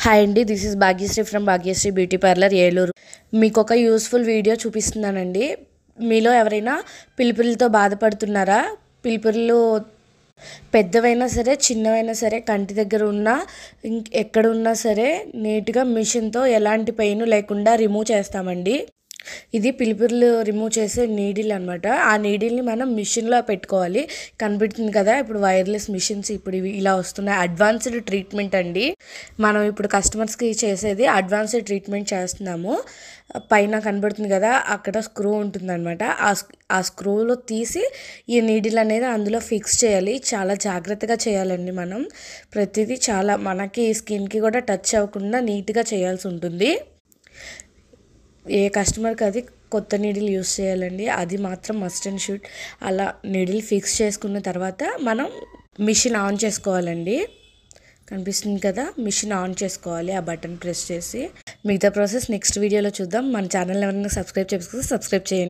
Hi అండి, this is Bhagyashree from Bhagyashree beauty parlour Eluru. మీకు ఒక యూస్ఫుల్ వీడియో చూపిస్తున్నానండి. మీలో ఎవరైనా పిలిపిలితో బాధపడుతున్నారా? పిలిపిళ్ళు పెద్దవైనా సరే చిన్నవైనా సరే కంటి దగ్గర ఉన్నా ఎక్కడ ఉన్నా సరే నీట్గా మిషన్తో ఎలాంటి పెయిన్ లేకుండా రిమూవ్ చేస్తామండి. ఇది పిలిపిర్లు రిమూవ్ చేసే నీడిల్ అనమాట. ఆ నీడిల్ని మనం మిషన్లో పెట్టుకోవాలి. కనిపెడుతుంది కదా, ఇప్పుడు వైర్లెస్ మిషన్స్ ఇప్పుడు ఇవి ఇలా వస్తున్నాయి. అడ్వాన్స్డ్ ట్రీట్మెంట్ అండి. మనం ఇప్పుడు కస్టమర్స్కి చేసేది అడ్వాన్స్డ్ ట్రీట్మెంట్ చేస్తున్నాము. పైన కనబడుతుంది కదా, అక్కడ స్క్రూ ఉంటుందన్నమాట. ఆ స్క్రూలో తీసి ఈ నీడిల్ అనేది అందులో ఫిక్స్ చేయాలి. చాలా జాగ్రత్తగా చేయాలండి. మనం ప్రతిదీ చాలా మనకి స్కిన్కి కూడా టచ్ అవ్వకుండా నీట్గా చేయాల్సి ఉంటుంది. ఏ కస్టమర్కి అది కొత్త నీడిల్ యూస్ చేయాలండి, అది మాత్రం మస్ట్ అండ్ షుడ్. అలా నీడిల్ ఫిక్స్ చేసుకున్న తర్వాత మనం మిషన్ ఆన్ చేసుకోవాలండి. కనిపిస్తుంది కదా, మిషన్ ఆన్ చేసుకోవాలి. ఆ బటన్ ప్రెస్ చేసి మిగతా ప్రాసెస్ నెక్స్ట్ వీడియోలో చూద్దాం. మన ఛానల్ ఎవరైనా సబ్స్క్రైబ్ చేసుకోవాలి, సబ్స్క్రైబ్ చేయండి.